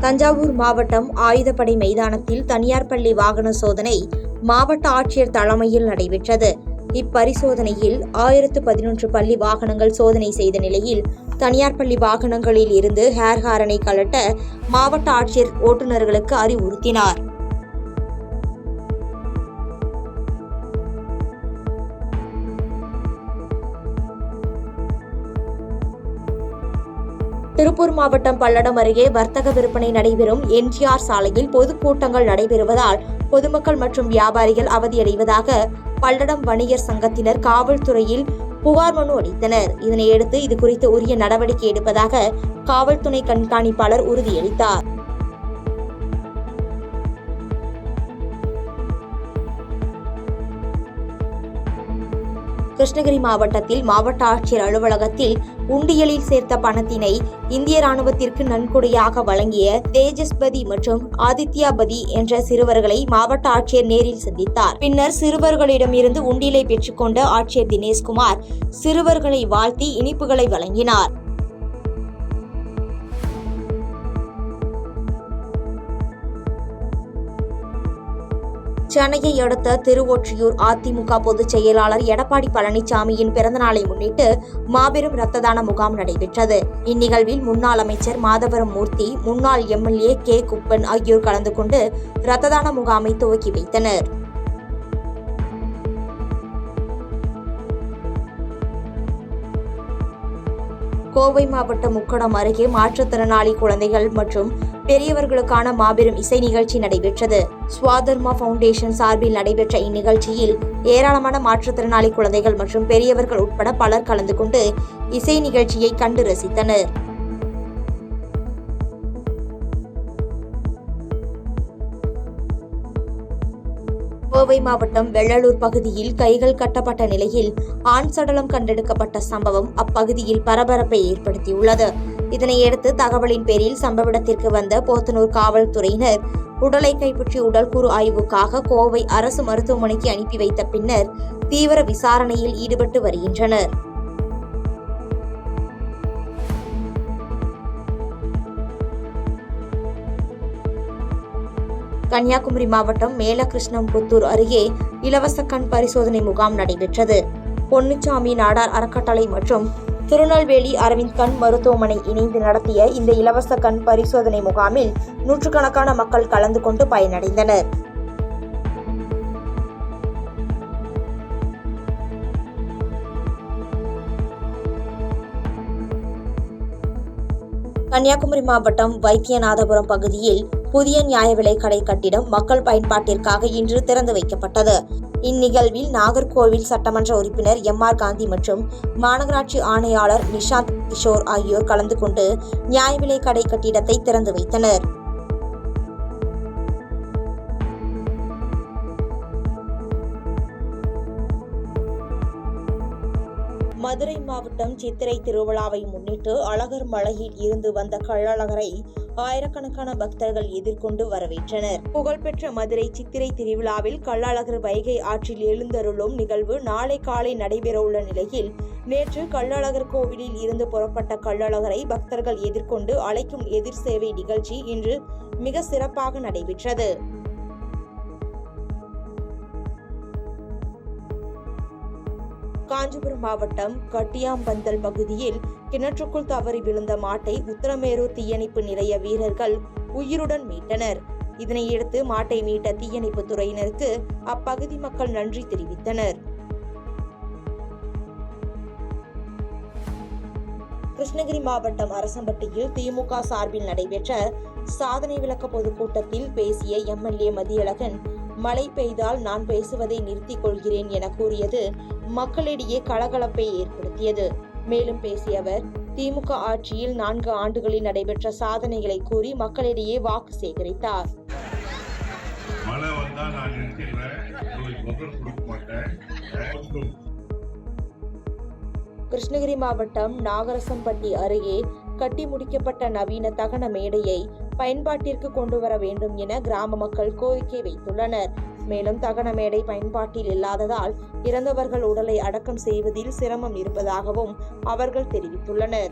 தஞ்சாவூர் மாவட்டம் ஆயுதப்படை மைதானத்தில் தனியார் பள்ளி வாகன சோதனை மாவட்ட ஆட்சியர் தலைமையில் நடைபெற்றது. இப்பரிசோதனையில் 1011 பள்ளி வாகனங்கள் சோதனை செய்த நிலையில் தனியார் பள்ளி வாகனங்களில் இருந்து ஹேர் ஹாரனை கழட்ட மாவட்ட ஆட்சியர் ஓட்டுநர்களுக்கு அறிவுறுத்தினார். திருப்பூர் மாவட்டம் பல்லடம் அருகே வர்த்தக விற்பனை நடைபெறும் என்ஜிஆர் சாலையில் பொதுக்கூட்டங்கள் நடைபெறுவதால் பொதுமக்கள் மற்றும் வியாபாரிகள் அவதியடைவதாக பல்லடம் வணிகர் சங்கத்தினர் காவல்துறையில் புகார் மனு அளித்தனர். இதனையடுத்து இதுகுறித்து உரிய நடவடிக்கை எடுப்பதாக காவல் துணை கண்காணிப்பாளர் உறுதியளித்தார். கிருஷ்ணகிரி மாவட்டத்தில் மாவட்ட ஆட்சியர் அலுவலகத்தில் உண்டியலில் சேர்த்த பணத்தினை இந்திய ராணுவத்திற்கு நன்கொடையாக வழங்கிய தேஜஸ்பதி மற்றும் ஆதித்யாபதி என்ற சிறுவர்களை மாவட்ட ஆட்சியர் நேரில் சந்தித்தார். பின்னர் சிறுவர்களிடம் இருந்து உண்டியலை பெற்றுக்கொண்ட ஆட்சியர் தினேஷ்குமார் சிறுவர்களை வாழ்த்தி இனிப்புகளை வழங்கினார். சென்னையை அடுத்த திருவொற்றியூர் அதிமுக பொதுச் செயலாளர் எடப்பாடி பழனிசாமியின் பிறந்தநாளை முன்னிட்டு மாபெரும் இரத்த தான முகாம் நடைபெற்றது. இந்நிகழ்வில் முன்னாள் அமைச்சர் மாதவரம் மூர்த்தி, முன்னாள் எம்எல்ஏ கே. குப்பன் ஆகியோர் கலந்து கொண்டு இரத்த தான முகாமை துவக்கி வைத்தனர். கோவை மாவட்டம் முக்கடம் அருகே மாற்றுத்திறனாளி குழந்தைகள் மற்றும் பெரியவர்களுக்கான மாபெரும் இசை நிகழ்ச்சி நடைபெற்றது. ஸ்வாதர்மா ஃபவுண்டேஷன் சார்பில் நடைபெற்ற இந்நிகழ்ச்சியில் ஏராளமான மாற்றுத்திறனாளி குழந்தைகள் மற்றும் பெரியவர்கள் உட்பட பலர் கலந்து கொண்டு இசை நிகழ்ச்சியை கண்டு ரசித்தனர். கோவை மாவட்டம் வெள்ளலூர் பகுதியில் கைகள் கட்டப்பட்ட நிலையில் ஆண் சடலம் கண்டெடுக்கப்பட்ட சம்பவம் அப்பகுதியில் பரபரப்பை ஏற்படுத்தியுள்ளது. இதனையடுத்து தகவலின் பேரில் சம்பவ இடத்திற்கு வந்த போத்தனூர் காவல்துறையினர் உடலை கைப்பற்றி உடல்கூறு ஆய்வுக்காக கோவை அரசு மருத்துவமனைக்கு அனுப்பி வைத்த பின்னர் தீவிர விசாரணையில் ஈடுபட்டு வருகின்றனர். கன்னியாகுமரி மாவட்டம் மேலகிருஷ்ணம்புத்தூர் அருகே இலவச கண் பரிசோதனை முகாம் நடைபெற்றது. பொன்னுச்சாமி நாடார் அறக்கட்டளை மற்றும் திருநெல்வேலி அரவிந்த் கண் மருத்துவமனை இணைந்து நடத்திய இந்த இலவச கண் பரிசோதனை முகாமில் நூற்றுக்கணக்கான மக்கள் கலந்து கொண்டு பயனடைந்தனர். கன்னியாகுமரி மாவட்டம் வைத்தியநாதபுரம் பகுதியில் புதிய நியாய விலைக் கடை கட்டிடம் மக்கள் பயன்பாட்டிற்காக இன்று திறந்து வைக்கப்பட்டது. இந்நிகழ்வில் நாகர்கோவில் சட்டமன்ற உறுப்பினர் எம்.ஆர். காந்தி மற்றும் மாநகராட்சி ஆணையாளர் நிஷாந்த் கிஷோர் ஆகியோர் கலந்து கொண்டு நியாய விலைக் கடை கட்டிடத்தை திறந்து வைத்தனர். மதுரை மாவட்டம் சித்திரை திருவிழாவை முன்னிட்டு அழகர் மலையில் இருந்து வந்த கள்ளழகரை ஆயிரக்கணக்கான பக்தர்கள் எதிர்கொண்டு வரவேற்றனர். புகழ்பெற்ற மதுரை சித்திரை திருவிழாவில் கள்ளழகர் வைகை ஆற்றில் எழுந்தருளும் நிகழ்வு நாளை காலை நடைபெறவுள்ள நிலையில் நேற்று கள்ளழகர் கோவிலில் இருந்து புறப்பட்ட கள்ளழகரை பக்தர்கள் எதிர்கொண்டு அழைக்கும் எதிர் சேவை நிகழ்ச்சி இன்று மிக சிறப்பாக நடைபெற்றது. காஞ்சிபுரம் மாவட்டம் கட்டியாம்பந்தல் பகுதியில் கிணற்றுக்குள் தவறி விழுந்த மாட்டை உத்தரமேரூர் தீயணைப்பு நிலைய வீரர்கள் உயிருடன் மீட்டனர். இதனையடுத்து மாட்டை மீட்ட தீயணைப்பு துறையினருக்கு அப்பகுதி மக்கள் நன்றி தெரிவித்தனர். கிருஷ்ணகிரி மாவட்டம் அரசம்பட்டியில் திமுக சார்பில் நடைபெற்ற சாதனை விளக்க பொதுக்கூட்டத்தில் பேசிய எம்எல்ஏ மதியழகன், மழை பெய்தால் நான் பேசுவதை நிறுத்திக் கொள்கிறேன் என கூறியது மக்களிடையே கலகலப்பை ஏற்படுத்தியது. மேலும் பேசிய அவர், திமுக ஆட்சியில் 4 ஆண்டுகளில் நடைபெற்ற சாதனைகளை கூறி மக்களிடையே வாக்கு சேகரித்தார். கிருஷ்ணகிரி மாவட்டம் நாகரசம்பட்டி அருகே கட்டி முடிக்கப்பட்ட நவீன தகன மேடையை பயன்பாட்டிற்கு கொண்டு வர வேண்டும் என கிராம மக்கள் கோரிக்கை வைத்துள்ளனர். மேலும் தகன மேடை பயன்பாட்டில் இல்லாததால் இறந்தவர்கள் உடலை அடக்கம் செய்வதில் சிரமம் இருப்பதாகவும் அவர்கள் தெரிவித்துள்ளனர்.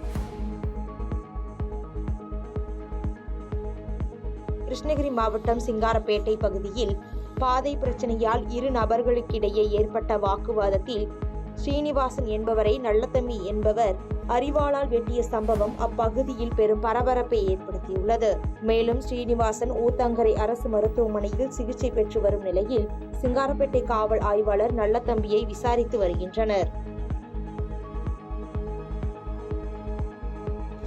கிருஷ்ணகிரி மாவட்டம் சிங்காரப்பேட்டை பகுதியில் பாதை பிரச்சனையால் இரு நபர்களுக்கிடையே ஏற்பட்ட வாக்குவாதத்தில் ஸ்ரீனிவாசன் என்பவரை நல்லதம்பி என்பவர் அரிவாளால் வெட்டிய சம்பவம் அப்பகுதியில் பெரும் பரபரப்பை ஏற்படுத்தியுள்ளது. மேலும் ஸ்ரீனிவாசன் ஊத்தங்கரை அரசு மருத்துவமனையில் சிகிச்சை பெற்று வரும் நிலையில் சிங்காரப்பேட்டை காவல் ஆய்வாளர் நல்லதம்பியை விசாரித்து வருகின்றனர்.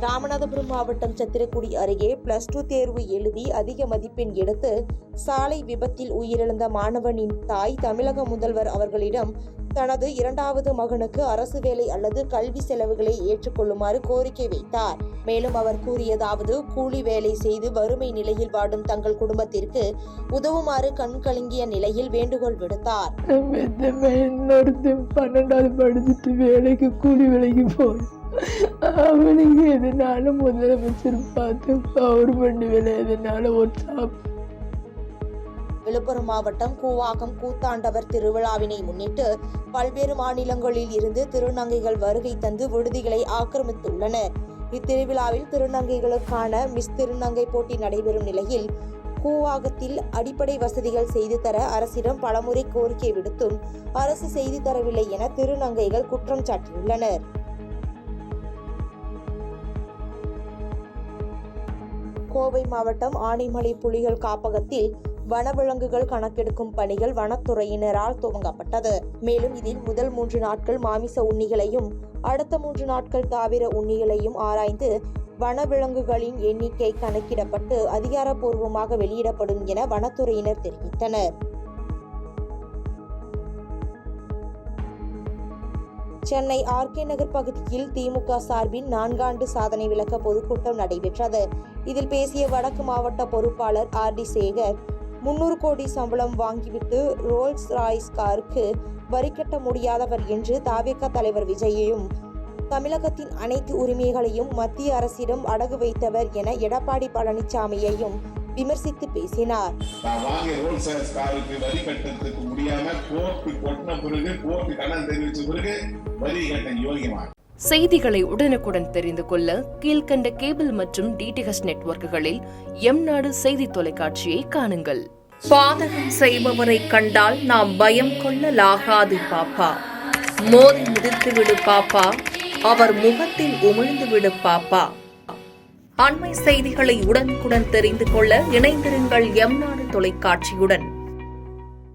ராமநாதபுரம் மாவட்டம் சத்திரக்குடி அருகே +2 தேர்வு எழுதி அதிக மதிப்பெண் எடுத்து சாலை விபத்தில் உயிரிழந்த மாணவனின் தாய் தமிழக முதல்வர் அவர்களிடம் தனது 2வது மகனுக்கு அரசு வேலை அல்லது கல்வி செலவுகளை ஏற்றுக்கொள்ளுமாறு கோரிக்கை வைத்தார். மேலும் அவர் கூறியதாவது, கூலி வேலை செய்து வறுமை நிலையில் வாடும் தங்கள் குடும்பத்திற்கு உதவுமாறு கண்கலங்கிய நிலையில் வேண்டுகோள் விடுத்தார். 12வது படிச்சுட்டு வேலைக்கு கூலி வேலைக்கு போய் அவனுக்கு எதனால முதலமைச்சர் பார்த்து கவர்மெண்ட் வேலை எதனால ஒரு விழுப்புரம் மாவட்டம் கூவாகம் கூத்தாண்டவர் திருவிழாவினை முன்னிட்டு பல்வேறு மாநிலங்களில் இருந்து திருநங்கைகள் வருகை தந்து விடுதிகளை ஆக்கிரமித்துள்ளனர். இத்திருவிழாவில் திருநங்கைகளுக்கான மிஸ் திருநங்கை போட்டி நடைபெறும் நிலையில் கூவாகத்தில் அடிப்படை வசதிகள் செய்து தர அரசிடம் பலமுறை கோரிக்கை விடுத்தும் அரசு செய்து தரவில்லை என திருநங்கைகள் குற்றம் சாட்டியுள்ளனர். கோவை மாவட்டம் ஆனைமலை புலிகள் காப்பகத்தில் வனவிலங்குகள் கணக்கெடுக்கும் பணிகள் வனத்துறையினரால் துவங்கப்பட்டது. மேலும் இதில் முதல் 3 நாட்கள் மாமிச உண்ணிகளையும் அடுத்த 3 நாட்கள் தாவர உண்ணிகளையும் ஆராய்ந்து வனவிலங்குகளின் எண்ணிக்கை கணக்கிடப்பட்டு அதிகாரப்பூர்வமாக வெளியிடப்படும் என வனத்துறையினர் தெரிவித்தனர். சென்னை ஆர்கே நகர் பகுதியில் திமுக சார்பில் 4 ஆண்டு சாதனை விளக்க பொதுக்கூட்டம் நடைபெற்றது. இதில் பேசிய வடக்கு மாவட்ட பொறுப்பாளர் RD சேகர், 300 கோடி சம்பளம் வாங்கிவிட்டு ரோல்ஸ் ராய்ஸ் காருக்கு வரி கட்ட முடியாதவர் என்று தாவேகா தலைவர் விஜயையும் தமிழகத்தின் அனைத்து உரிமைகளையும் மத்திய அரசிடம் அடகு வைத்தவர் என எடப்பாடி பழனிசாமியையும் விமர்சித்து பேசினார். செய்திகளை உடனுக்குடன் தெரிந்து கொள்ள கீழ்கண்ட கேபிள் மற்றும் DTH நெட்வொர்க்குகளில் எம்நாடு செய்தி தொலைக்காட்சியை காணுங்கள். பாதகம் செய்பவரை கண்டால் நாம் பயம் கொள்ளலாகாது பாப்பா. மோதி மிதித்து விடு பாப்பா, அவர் முகத்தில் உமிழ்ந்து விடு பாப்பா. அண்மை செய்திகளை உடனுக்குடன் தெரிந்து கொள்ள இணைந்திருங்கள் எம்நாடு தொலைக்காட்சியுடன்.